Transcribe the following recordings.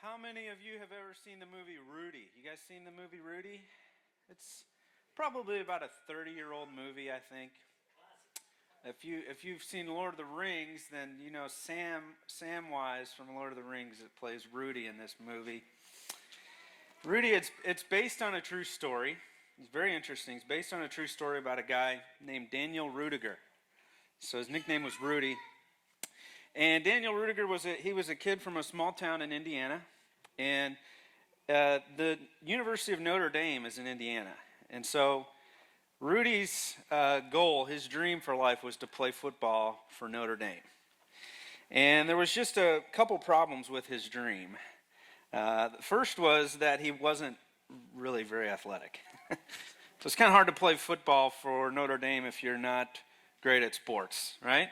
How many of you have ever seen the movie Rudy? You guys seen the movie Rudy? It's probably about a 30-year-old movie, I think. If you've seen Lord of the Rings, then you know Samwise from Lord of the Rings that plays Rudy in this movie. Rudy, it's based on a true story. It's very interesting. It's based on a true story about a guy named Daniel Rudiger. So his nickname was Rudy. And Daniel Rudiger was a kid from a small town in Indiana, and the University of Notre Dame is in Indiana. And so Rudy's goal, his dream for life, was to play football for Notre Dame. And there was just a couple problems with his dream. The first was that he wasn't really very athletic. So it's kind of hard to play football for Notre Dame if you're not great at sports, right?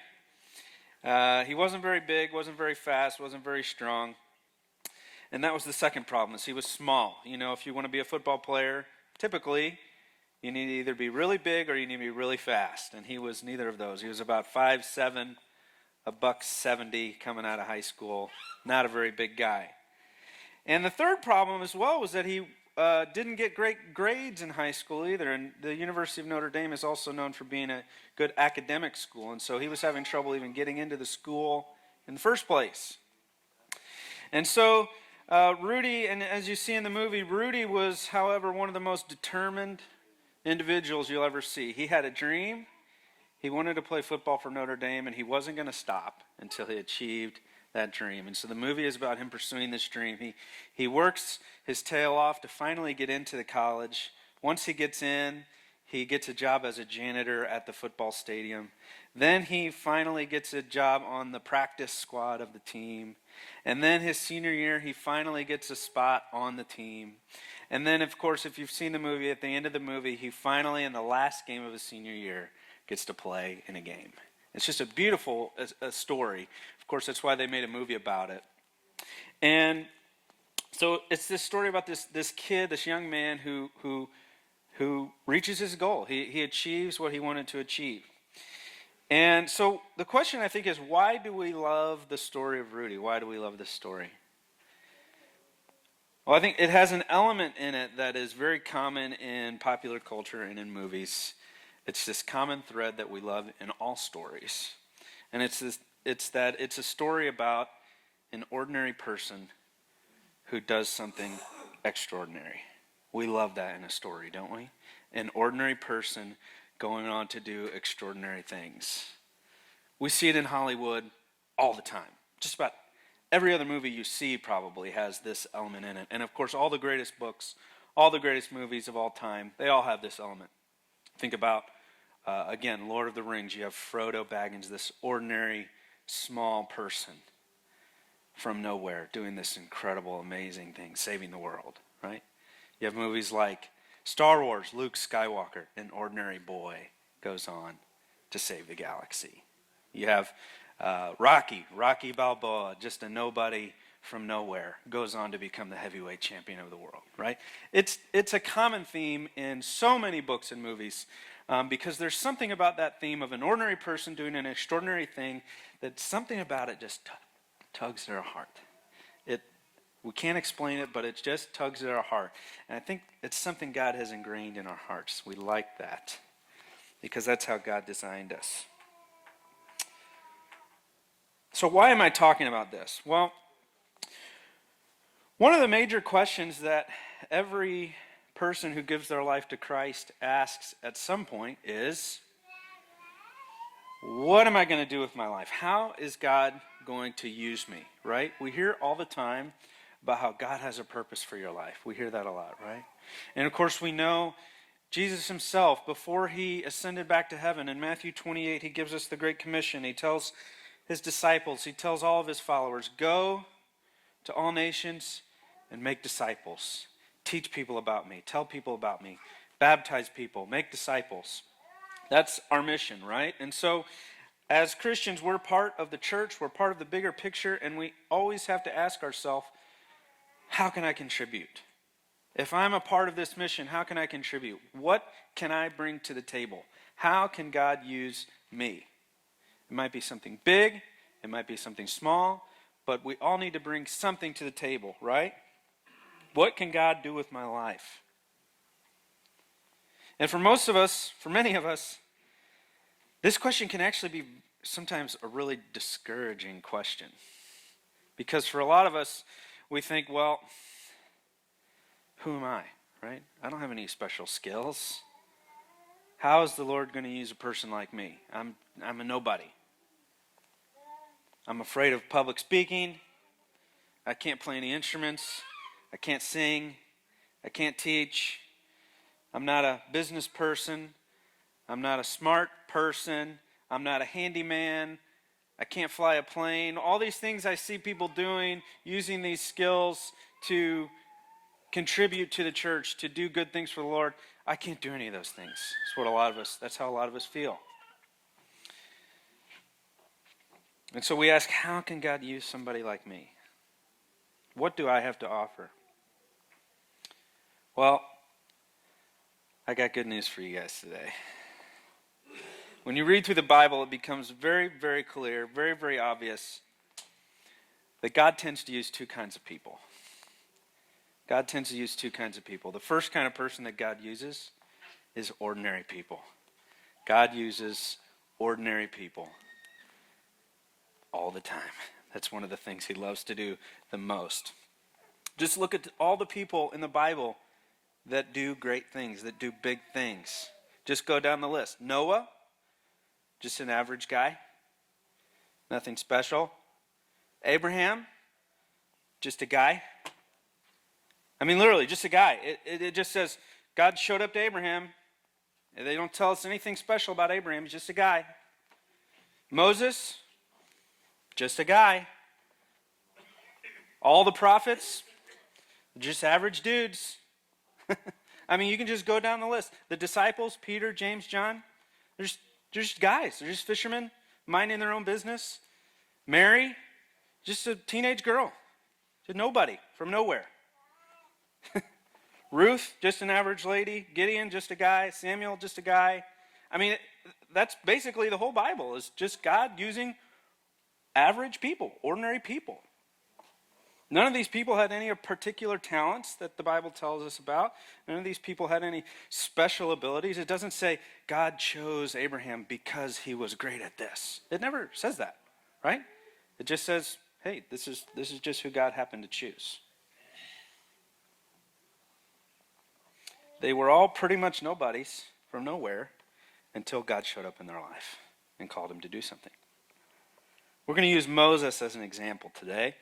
He wasn't very big, wasn't very fast, wasn't very strong. And that was the second problem, is he was small. You know, if you want to be a football player, typically you need to either be really big or you need to be really fast. And he was neither of those. He was about 5'7", $170 coming out of high school. Not a very big guy. And the third problem as well was that he didn't get great grades in high school either. And the University of Notre Dame is also known for being a good academic school. And so he was having trouble even getting into the school in the first place. And so Rudy, and as you see in the movie, Rudy was, however, one of the most determined individuals you'll ever see. He had a dream. He wanted to play football for Notre Dame, and he wasn't going to stop until he achieved that dream. And so the movie is about him pursuing this dream. He works his tail off to finally get into the college. Once he gets in, he gets a job as a janitor at the football stadium. Then he finally gets a job on the practice squad of the team. And then his senior year, he finally gets a spot on the team. And then, of course, if you've seen the movie, at the end of the movie, he finally, in the last game of his senior year, gets to play in a game. It's just a beautiful story. Of course, that's why they made a movie about it. And so it's this story about this kid, this young man who reaches his goal. He achieves what he wanted to achieve. And so the question, I think, is, why do we love the story of Rudy? Why do we love this story? Well, I think it has an element in it that is very common in popular culture and in movies. It's this common thread that we love in all stories. And it's a story about an ordinary person who does something extraordinary. We love that in a story, don't we? An ordinary person going on to do extraordinary things. We see it in Hollywood all the time. Just about every other movie you see probably has this element in it. And of course, all the greatest books, all the greatest movies of all time, they all have this element. Think about, again, Lord of the Rings. You have Frodo Baggins, this ordinary, small person from nowhere doing this incredible, amazing thing, saving the world, right? You have movies like Star Wars, Luke Skywalker, an ordinary boy, goes on to save the galaxy. You have Rocky Balboa, just a nobody from nowhere, goes on to become the heavyweight champion of the world, right? It's a common theme in so many books and movies because there's something about that theme of an ordinary person doing an extraordinary thing that something about it just tugs at our heart. We can't explain it, but it just tugs at our heart. And I think it's something God has ingrained in our hearts. We like that because that's how God designed us. So why am I talking about this? Well, one of the major questions that every person who gives their life to Christ asks at some point is, what am I going to do with my life? How is God going to use me, right? We hear all the time about how God has a purpose for your life. We hear that a lot, right? And of course we know Jesus himself, before he ascended back to heaven, in Matthew 28, he gives us the Great Commission. He tells his disciples, he tells all of his followers, go to all nations and make disciples. Teach people about me. Tell people about me. Baptize people. Make disciples. That's our mission, right? And so as Christians, we're part of the church. We're part of the bigger picture. And we always have to ask ourselves, how can I contribute? If I'm a part of this mission, how can I contribute? What can I bring to the table? How can God use me? It might be something big. It might be something small. but we all need to bring something to the table, right? What can God do with my life? And for most of us, for many of us, this question can actually be sometimes a really discouraging question. Because for a lot of us, we think, well, who am I, right? I don't have any special skills. How is the Lord going to use a person like me? I'm a nobody. I'm afraid of public speaking. I can't play any instruments. I can't sing. I can't teach. I'm not a business person. I'm not a smart person. I'm not a handyman. I can't fly a plane. All these things I see people doing, using these skills to contribute to the church, to do good things for the Lord. I can't do any of those things. That's how a lot of us feel. And so we ask, how can God use somebody like me? What do I have to offer? Well, I got good news for you guys today. When you read through the Bible, it becomes very, very clear, very, very obvious that God tends to use two kinds of people. God tends to use two kinds of people. The first kind of person that God uses is ordinary people. God uses ordinary people all the time. That's one of the things he loves to do the most. Just look at all the people in the Bible that do great things, that do big things. Just go down the list. Noah, just an average guy. Nothing special. Abraham, just a guy. I mean, literally, just a guy. It just says, God showed up to Abraham. They don't tell us anything special about Abraham. He's just a guy. Moses, just a guy. All the prophets, just average dudes. I mean, you can just go down the list. The disciples, Peter, James, John, they're just guys. They're just fishermen minding their own business. Mary, just a teenage girl. Just nobody from nowhere. Ruth, just an average lady. Gideon, just a guy. Samuel, just a guy. I mean, that's basically the whole Bible, is just God using average people, ordinary people. None of these people had any particular talents that the Bible tells us about. None of these people had any special abilities. It doesn't say God chose Abraham because he was great at this. It never says that, right? It just says, hey, this is just who God happened to choose. They were all pretty much nobodies from nowhere until God showed up in their life and called him to do something. We're going to use Moses as an example today.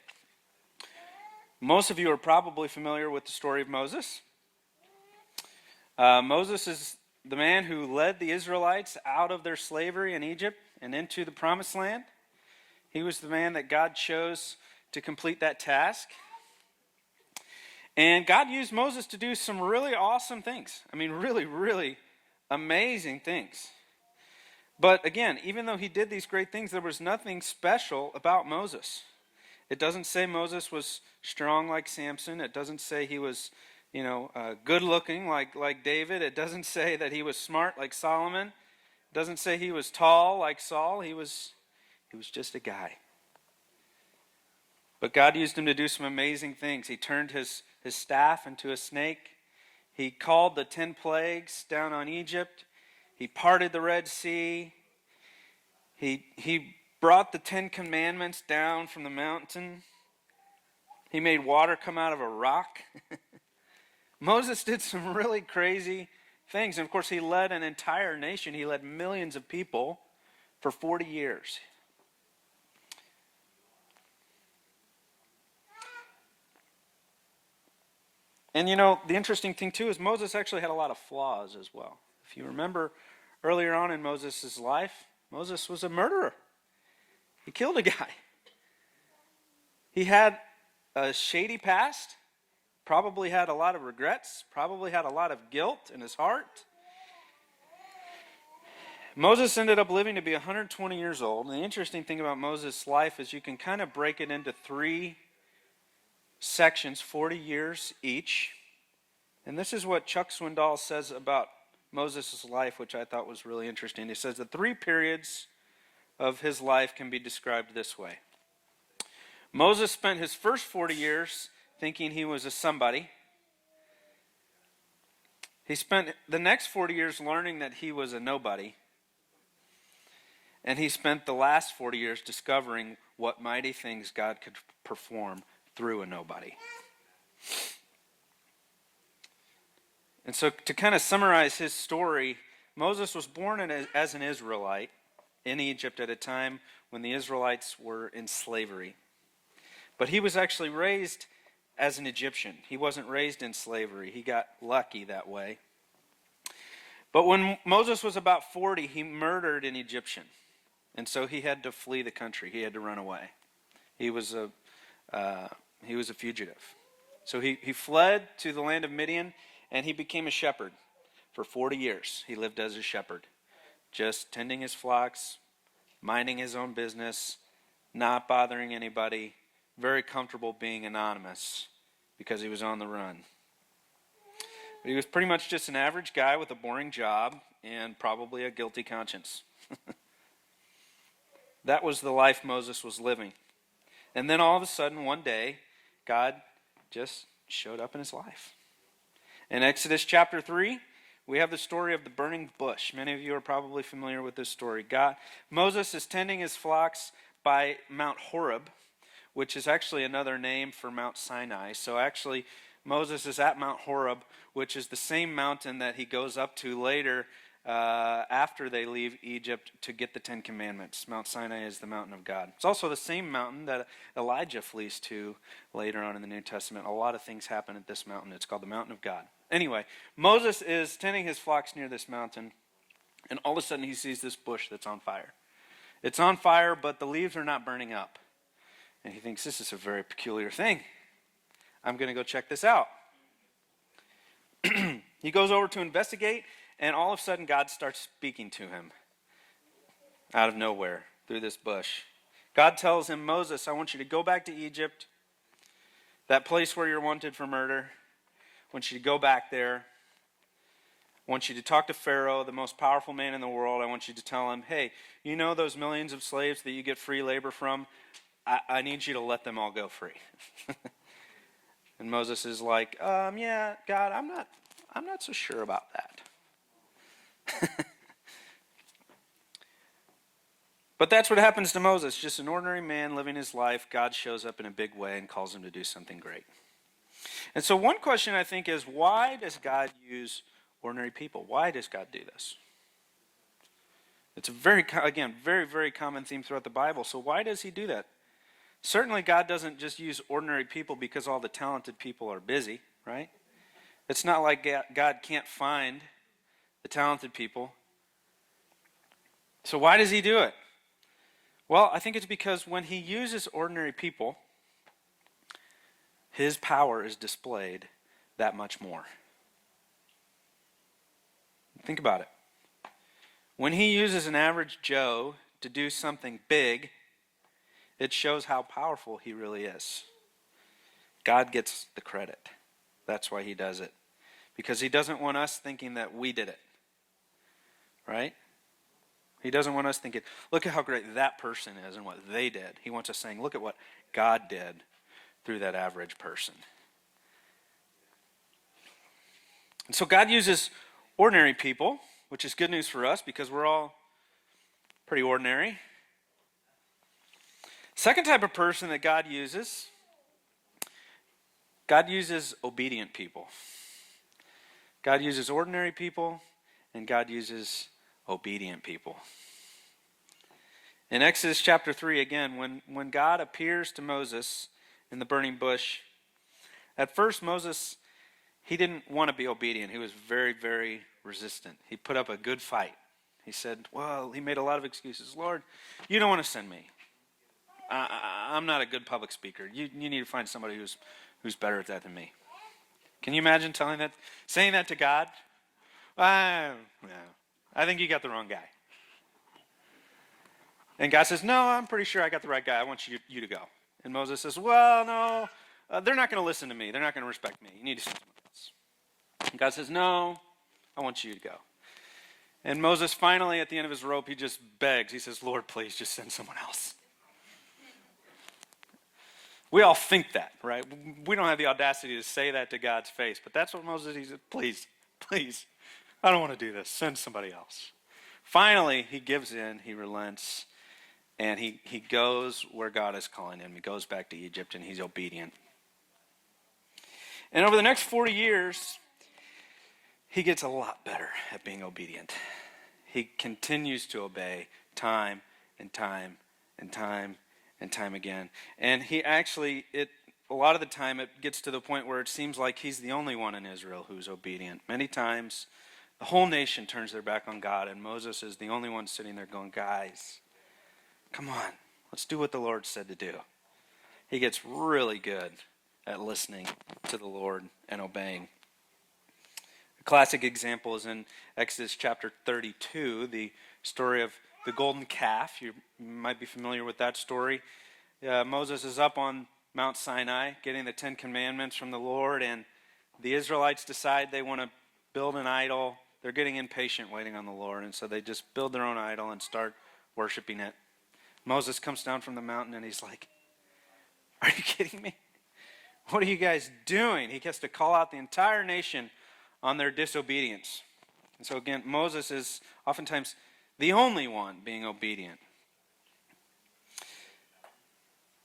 Most of you are probably familiar with the story of Moses. Moses is the man who led the Israelites out of their slavery in Egypt and into the promised land. He was the man that God chose to complete that task. And God used Moses to do some really awesome things. I mean, really, really amazing things. But again, even though he did these great things, there was nothing special about Moses. It doesn't say Moses was strong like Samson. It doesn't say he was, good looking like David. It doesn't say that he was smart like Solomon. It doesn't say he was tall like Saul. He was just a guy. But God used him to do some amazing things. He turned his staff into a snake. He called the 10 plagues down on Egypt. He parted the Red Sea. He brought the 10 commandments down from the mountain. He made water come out of a rock. Moses did some really crazy things. And of course, he led an entire nation. He led millions of people for 40 years. And the interesting thing too is Moses actually had a lot of flaws as well. If you remember earlier on in Moses' life, Moses was a murderer. He killed a guy. He had a shady past, probably had a lot of regrets, probably had a lot of guilt in his heart. Moses ended up living to be 120 years old. And the interesting thing about Moses' life is you can kind of break it into 3 sections, 40 years each. And this is what Chuck Swindoll says about Moses' life, which I thought was really interesting. He says the 3 periods of his life can be described this way. Moses spent his first 40 years thinking he was a somebody. He spent the next 40 years learning that he was a nobody. And he spent the last 40 years discovering what mighty things God could perform through a nobody. And so to kind of summarize his story, Moses was born as an Israelite in Egypt at a time when the Israelites were in slavery. But he was actually raised as an Egyptian. He wasn't raised in slavery. He got lucky that way. But when Moses was about 40, he murdered an Egyptian. And so he had to flee the country. He had to run away. He was a fugitive. So he fled to the land of Midian, and he became a shepherd. For 40 years, he lived as a shepherd, just tending his flocks, minding his own business, not bothering anybody, very comfortable being anonymous because he was on the run. But he was pretty much just an average guy with a boring job and probably a guilty conscience. That was the life Moses was living. And then all of a sudden, one day, God just showed up in his life. In Exodus chapter 3, we have the story of the burning bush. Many of you are probably familiar with this story. Moses is tending his flocks by Mount Horeb, which is actually another name for Mount Sinai. So actually, Moses is at Mount Horeb, which is the same mountain that he goes up to later after they leave Egypt to get the Ten Commandments. Mount Sinai is the mountain of God. It's also the same mountain that Elijah flees to later on in the New Testament. A lot of things happen at this mountain. It's called the mountain of God. Anyway, Moses is tending his flocks near this mountain, and all of a sudden he sees this bush that's on fire. It's on fire, but the leaves are not burning up. And he thinks, this is a very peculiar thing. I'm going to go check this out. He goes over to investigate, and all of a sudden God starts speaking to him out of nowhere through this bush. God tells him, Moses, I want you to go back to Egypt, that place where you're wanted for murder. I want you to go back there. I want you to talk to Pharaoh, the most powerful man in the world. I want you to tell him, hey, you know those millions of slaves that you get free labor from? I need you to let them all go free. And Moses is like, yeah, God, I'm not so sure about that. But that's what happens to Moses. Just an ordinary man living his life. God shows up in a big way and calls him to do something great. And so one question I think is, why does God use ordinary people? Why does God do this? It's a very, very common theme throughout the Bible. So why does he do that? Certainly God doesn't just use ordinary people because all the talented people are busy, right? It's not like God can't find the talented people. So why does he do it? Well, I think it's because when he uses ordinary people, his power is displayed that much more. Think about it. When he uses an average Joe to do something big, it shows how powerful he really is. God gets the credit. That's why he does it. Because he doesn't want us thinking that we did it. Right? He doesn't want us thinking, look at how great that person is and what they did. He wants us saying, look at what God did through that average person. And so God uses ordinary people, which is good news for us because we're all pretty ordinary. Second type of person that God uses obedient people. God uses ordinary people, and God uses obedient people. In Exodus chapter 3, again, when God appears to Moses in the burning bush, at first Moses, he didn't want to be obedient. He was very, very resistant. He put up a good fight. He said, he made a lot of excuses. Lord, you don't want to send me. I'm not a good public speaker. You need to find somebody who's better at that than me. Can you imagine saying that to God? I think you got the wrong guy. And God says, no, I'm pretty sure I got the right guy. I want you to go. And Moses says, well, no, they're not going to listen to me. They're not going to respect me. You need to send someone else. And God says, no, I want you to go. And Moses finally, at the end of his rope, he just begs. He says, Lord, please just send someone else. We all think that, right? We don't have the audacity to say that to God's face, but that's what Moses, he said, please, please, I don't want to do this. Send somebody else. Finally, he gives in, he relents, and he goes where God is calling him. He goes back to Egypt, and he's obedient. And over the next 40 years, he gets a lot better at being obedient. He continues to obey time and time and time and time again. And he actually, a lot of the time, it gets to the point where it seems like he's the only one in Israel who's obedient. Many times, the whole nation turns their back on God, and Moses is the only one sitting there going, guys, come on, let's do what the Lord said to do. He gets really good at listening to the Lord and obeying. A classic example is in Exodus chapter 32, the story of the golden calf. You might be familiar with that story. Moses is up on Mount Sinai getting the 10 Commandments from the Lord, and the Israelites decide they want to build an idol. They're getting impatient waiting on the Lord, and so they just build their own idol and start worshiping it. Moses comes down from the mountain, and he's like, are you kidding me? What are you guys doing? He has to call out the entire nation on their disobedience. And so again, Moses is oftentimes the only one being obedient.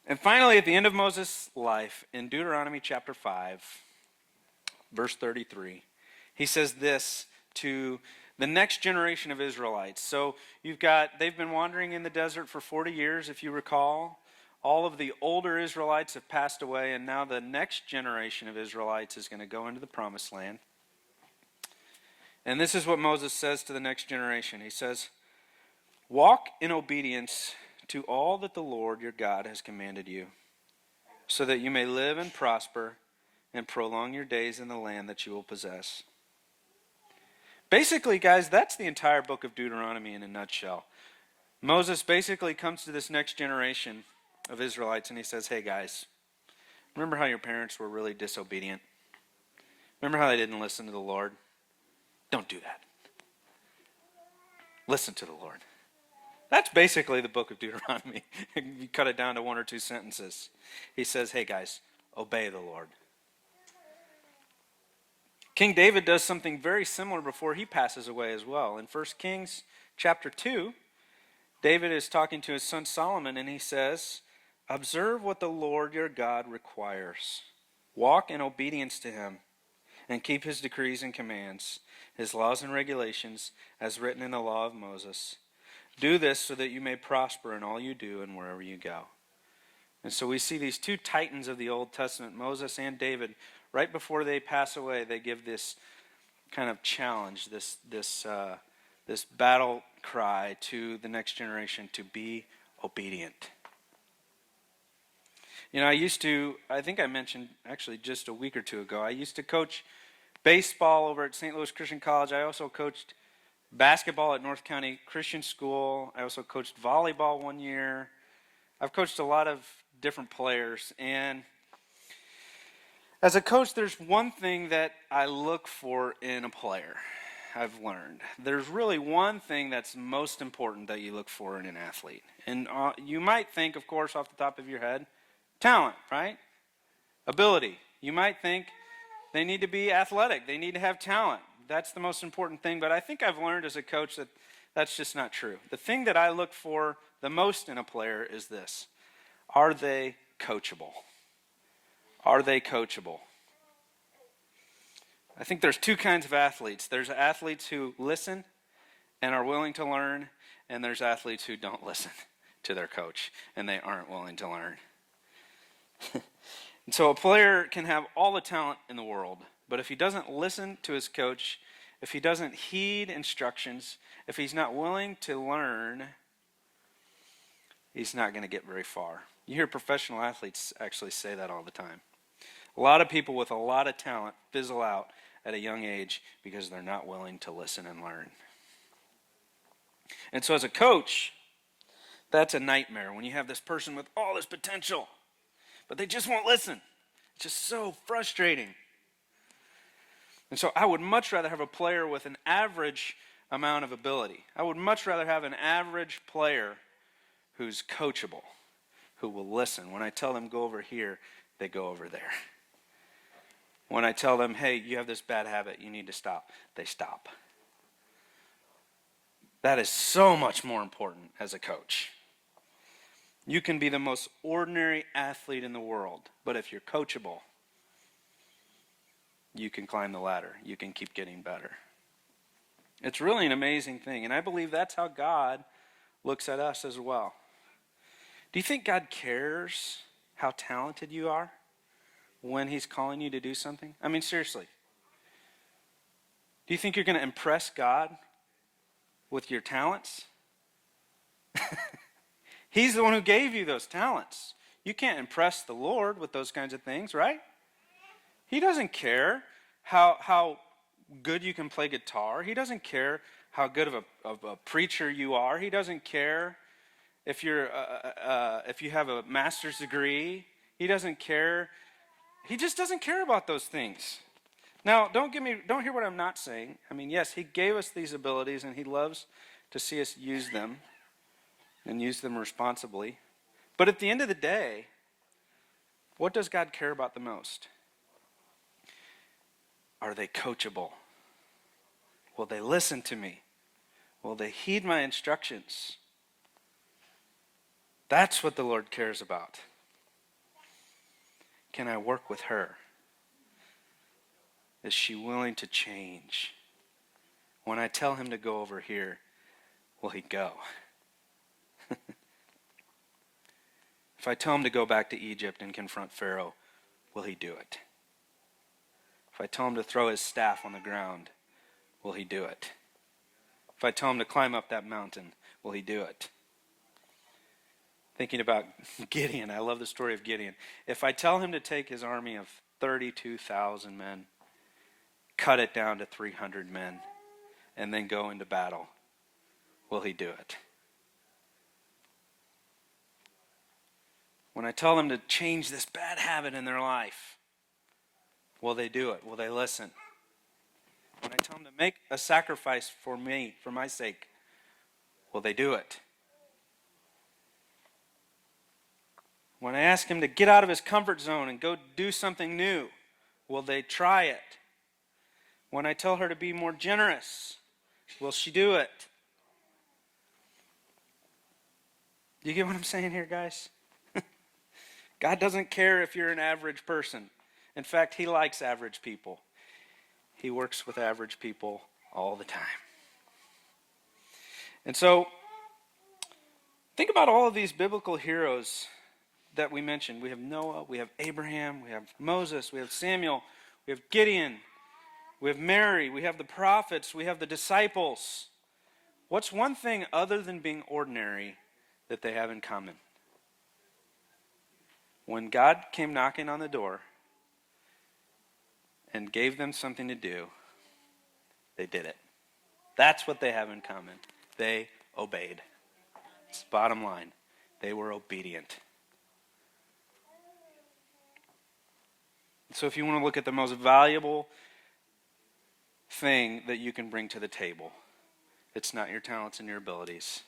And finally, at the end of Moses' life, in Deuteronomy chapter 5, verse 33, he says this to the next generation of Israelites. So they've been wandering in the desert for 40 years, if you recall. All of the older Israelites have passed away, and now the next generation of Israelites is going to go into the promised land. And this is what Moses says to the next generation. He says, walk in obedience to all that the Lord your God has commanded you, so that you may live and prosper and prolong your days in the land that you will possess. Basically, guys, that's the entire book of Deuteronomy in a nutshell. Moses basically comes to this next generation of Israelites and he says, hey guys, remember how your parents were really disobedient? Remember how they didn't listen to the Lord? Don't do that. Listen to the Lord. That's basically the book of Deuteronomy. You cut it down to one or two sentences. He says, hey guys, obey the Lord. King David does something very similar before he passes away as well. In 1 Kings chapter 2, David is talking to his son Solomon, and he says, observe what the Lord your God requires. Walk in obedience to him, and keep his decrees and commands, his laws and regulations, as written in the law of Moses. Do this so that you may prosper in all you do and wherever you go. And so we see these two titans of the Old Testament, Moses and David. Right before they pass away, they give this kind of challenge, this battle cry to the next generation to be obedient. You know, I think I mentioned actually just a week or two ago, I used to coach baseball over at St. Louis Christian College. I also coached basketball at North County Christian School. I also coached volleyball one year. I've coached a lot of different players, and as a coach, there's one thing that I look for in a player, I've learned. There's really one thing that's most important that you look for in an athlete. And you might think, of course, off the top of your head, talent, right? Ability. You might think they need to be athletic. They need to have talent. That's the most important thing. But I think I've learned as a coach that that's just not true. The thing that I look for the most in a player is this. Are they coachable? Are they coachable? I think there's two kinds of athletes. There's athletes who listen and are willing to learn, and there's athletes who don't listen to their coach and they aren't willing to learn. And so a player can have all the talent in the world, but if he doesn't listen to his coach, if he doesn't heed instructions, if he's not willing to learn, he's not going to get very far. You hear professional athletes actually say that all the time. A lot of people with a lot of talent fizzle out at a young age because they're not willing to listen and learn. And so as a coach, that's a nightmare when you have this person with all this potential, but they just won't listen. It's just so frustrating. And so I would much rather have a player with an average amount of ability. I would much rather have an average player who's coachable who will listen. When I tell them go over here, they go over there. When I tell them, hey, you have this bad habit, you need to stop, they stop. That is so much more important as a coach. You can be the most ordinary athlete in the world, but if you're coachable, you can climb the ladder. You can keep getting better. It's really an amazing thing, and I believe that's how God looks at us as well. Do you think God cares how talented you are when he's calling you to do something? I mean, seriously. Do you think you're going to impress God with your talents? He's the one who gave you those talents. You can't impress the Lord with those kinds of things, right? He doesn't care how good you can play guitar. He doesn't care how good of a preacher you are. He doesn't care if you have a master's degree. He doesn't care. He just doesn't care about those things. Now, don't hear what I'm not saying. I mean, yes, he gave us these abilities and he loves to see us use them and use them responsibly. But at the end of the day, what does God care about the most? Are they coachable? Will they listen to me? Will they heed my instructions? That's what the Lord cares about. Can I work with her? Is she willing to change? When I tell him to go over here, will he go? If I tell him to go back to Egypt and confront Pharaoh, will he do it? If I tell him to throw his staff on the ground, will he do it? If I tell him to climb up that mountain, will he do it? Thinking about Gideon, I love the story of Gideon. If I tell him to take his army of 32,000 men, cut it down to 300 men, and then go into battle, will he do it? When I tell them to change this bad habit in their life, will they do it? Will they listen? When I tell them to make a sacrifice for me, for my sake, will they do it? When I ask him to get out of his comfort zone and go do something new, will they try it? When I tell her to be more generous, will she do it? Do you get what I'm saying here, guys? God doesn't care if you're an average person. In fact, he likes average people. He works with average people all the time. And so, think about all of these biblical heroes that we mentioned. We have Noah, we have Abraham, we have Moses, we have Samuel, we have Gideon, we have Mary, we have the prophets, we have the disciples. What's one thing other than being ordinary that they have in common? When God came knocking on the door and gave them something to do, they did it. That's what they have in common. They obeyed. It's the bottom line. They were obedient. So if you want to look at the most valuable thing that you can bring to the table, it's not your talents and your abilities.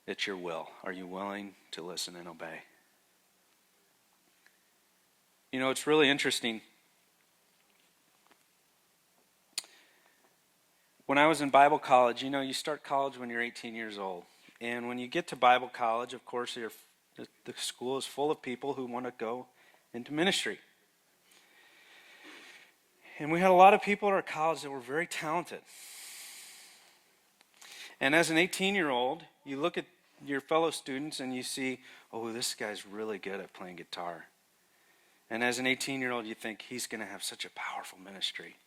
It's your will. Are you willing to listen and obey? You know, it's really interesting. When I was in Bible college, you know, you start college when you're 18 years old. And when you get to Bible college, of course, the school is full of people who want to go into ministry. And we had a lot of people at our college that were very talented. And as an 18-year-old, you look at your fellow students and you see, oh, this guy's really good at playing guitar. And as an 18-year-old, you think, he's going to have such a powerful ministry.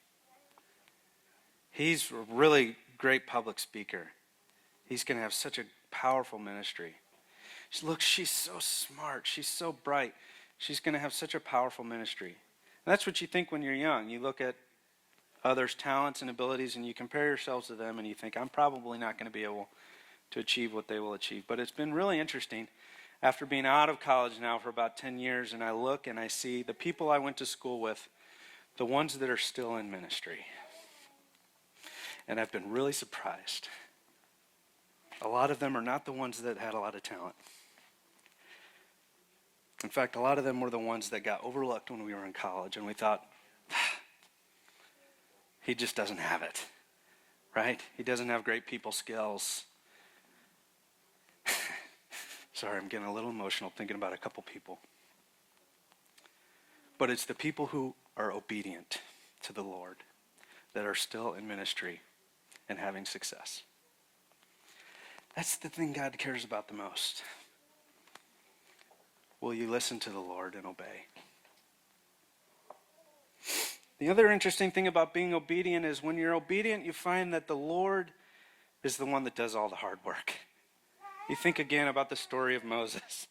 He's a really great public speaker. He's going to have such a powerful ministry. Look, she's so smart. She's so bright. She's going to have such a powerful ministry. And that's what you think when you're young. You look at others' talents and abilities and you compare yourselves to them and you think, I'm probably not going to be able to achieve what they will achieve. But it's been really interesting. After being out of college now for about 10 years, and I look and I see the people I went to school with, the ones that are still in ministry. And I've been really surprised. A lot of them are not the ones that had a lot of talent. In fact, a lot of them were the ones that got overlooked when we were in college, and we thought, he just doesn't have it, right? He doesn't have great people skills. Sorry, I'm getting a little emotional thinking about a couple people. But it's the people who are obedient to the Lord that are still in ministry and having success. That's the thing God cares about the most. Will you listen to the Lord and obey? The other interesting thing about being obedient is when you're obedient, you find that the Lord is the one that does all the hard work. You think again about the story of Moses.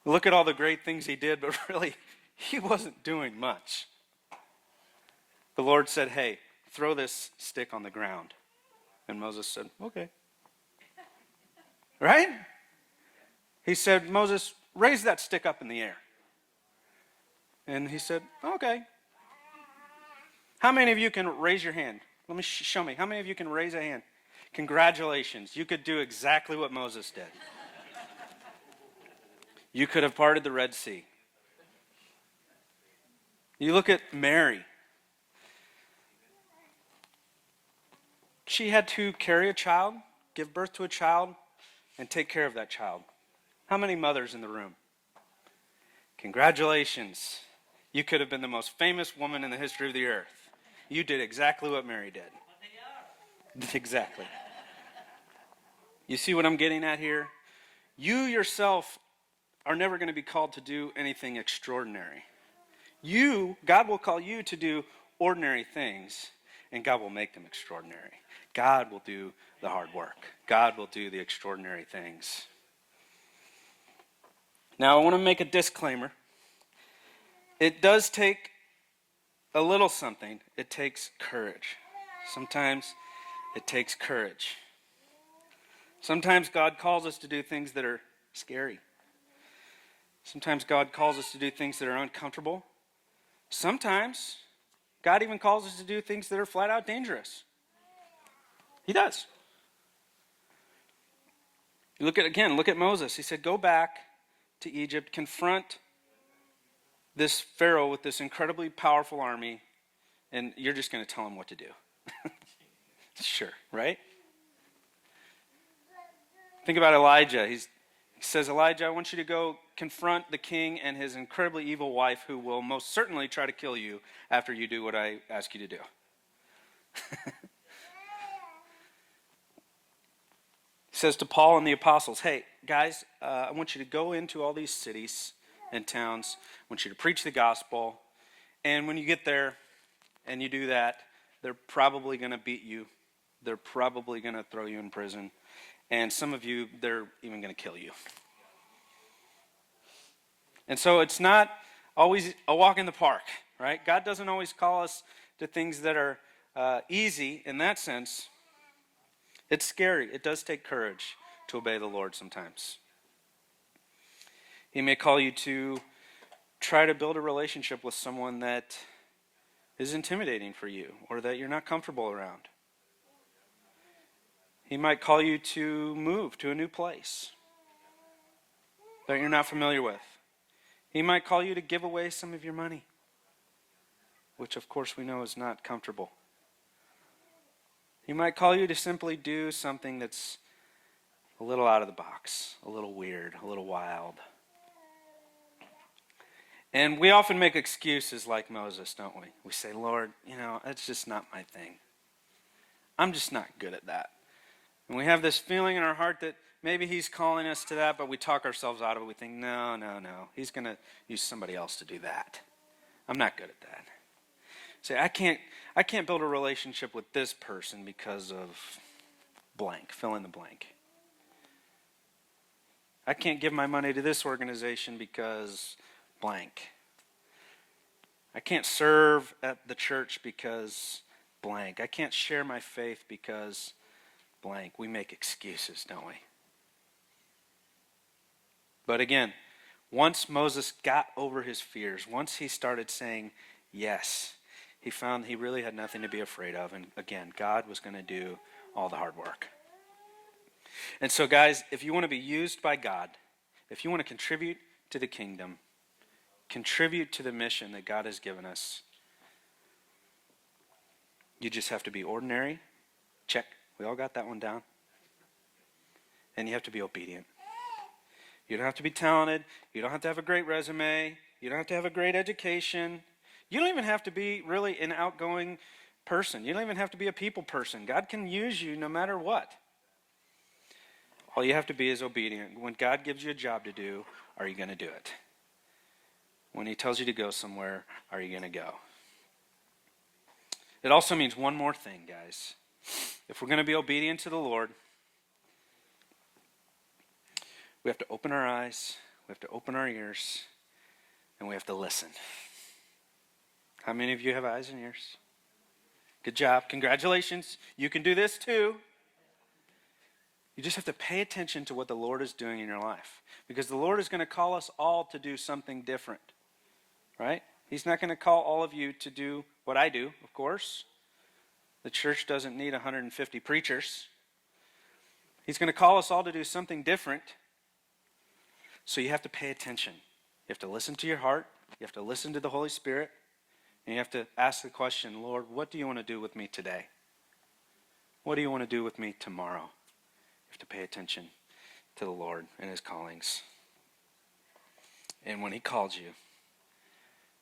Look at all the great things he did, but really, he wasn't doing much. The Lord said, hey, throw this stick on the ground. And Moses said, okay. Right? He said, Moses, raise that stick up in the air. And he said, okay. How many of you can raise your hand? Let me show me. How many of you can raise a hand? Congratulations. You could do exactly what Moses did. You could have parted the Red Sea. You look at Mary. She had to carry a child, give birth to a child, and take care of that child. How many mothers in the room? Congratulations. You could have been the most famous woman in the history of the earth. You did exactly what Mary did. Exactly. You see what I'm getting at here? You yourself are never going to be called to do anything extraordinary. God will call you to do ordinary things, and God will make them extraordinary. God will do the hard work. God will do the extraordinary things. Now, I want to make a disclaimer. It does take a little something. It takes courage. Sometimes it takes courage. Sometimes God calls us to do things that are scary. Sometimes God calls us to do things that are uncomfortable. Sometimes God even calls us to do things that are flat out dangerous. He does. Look at Moses. He said, go back to Egypt, confront this Pharaoh with this incredibly powerful army, and you're just going to tell him what to do. Sure, right? Think about Elijah. He says, Elijah, I want you to go confront the king and his incredibly evil wife who will most certainly try to kill you after you do what I ask you to do. He says to Paul and the apostles, hey, guys, I want you to go into all these cities and towns. I want you to preach the gospel. And when you get there and you do that, they're probably going to beat you. They're probably going to throw you in prison. And some of you, they're even going to kill you. And so it's not always a walk in the park, right? God doesn't always call us to things that are easy in that sense. It's scary. It does take courage to obey the Lord sometimes. He may call you to try to build a relationship with someone that is intimidating for you or that you're not comfortable around. He might call you to move to a new place that you're not familiar with. He might call you to give away some of your money, which of course we know is not comfortable. He might call you to simply do something that's a little out of the box, a little weird, a little wild. And we often make excuses like Moses, don't we? We say, Lord, that's just not my thing. I'm just not good at that. And we have this feeling in our heart that maybe he's calling us to that, but we talk ourselves out of it. We think, no. He's going to use somebody else to do that. I'm not good at that. Say, I can't build a relationship with this person because of blank, fill in the blank. I can't give my money to this organization because blank. I can't serve at the church because blank. I can't share my faith because blank. We make excuses, don't we? But again, once Moses got over his fears, once he started saying yes, he found he really had nothing to be afraid of. And again, God was going to do all the hard work. And so guys, if you want to be used by God, if you want to contribute to the kingdom, contribute to the mission that God has given us. You just have to be ordinary. Check. We all got that one down. And you have to be obedient. You don't have to be talented. You don't have to have a great resume. You don't have to have a great education. You don't even have to be really an outgoing person. You don't even have to be a people person. God can use you no matter what. All you have to be is obedient. When God gives you a job to do, are you going to do it? When he tells you to go somewhere, are you going to go? It also means one more thing, guys. If we're going to be obedient to the Lord, we have to open our eyes, we have to open our ears, and we have to listen. How many of you have eyes and ears? Good job. Congratulations. You can do this too. You just have to pay attention to what the Lord is doing in your life. Because the Lord is going to call us all to do something different. Right? He's not going to call all of you to do what I do, of course. The church doesn't need 150 preachers. He's going to call us all to do something different. So you have to pay attention. You have to listen to your heart. You have to listen to the Holy Spirit. And you have to ask the question, Lord, what do you want to do with me today? What do you want to do with me tomorrow? You have to pay attention to the Lord and his callings. And when he calls you,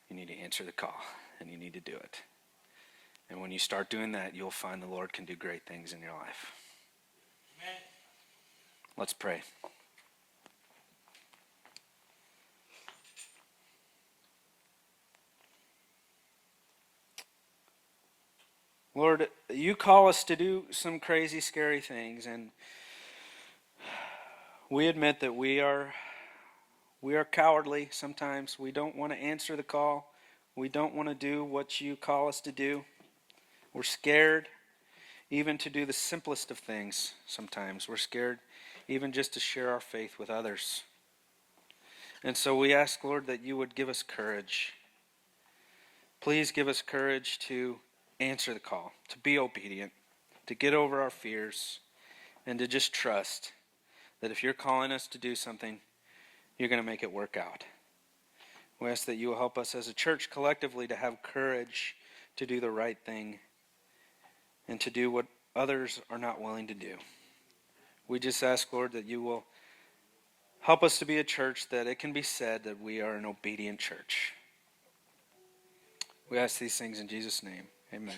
you need to answer the call, and you need to do it. And when you start doing that, you'll find the Lord can do great things in your life. Amen. Let's pray. Lord, you call us to do some crazy, scary things, and we admit that we are cowardly sometimes. We don't want to answer the call. We don't want to do what you call us to do. We're scared even to do the simplest of things sometimes. We're scared even just to share our faith with others. And so we ask, Lord, that you would give us courage. Please give us courage to answer the call, to be obedient, to get over our fears, and to just trust that if you're calling us to do something, you're going to make it work out. We ask that you will help us as a church collectively to have courage to do the right thing and to do what others are not willing to do. We just ask, Lord, that you will help us to be a church that it can be said that we are an obedient church. We ask these things in Jesus' name. Amen.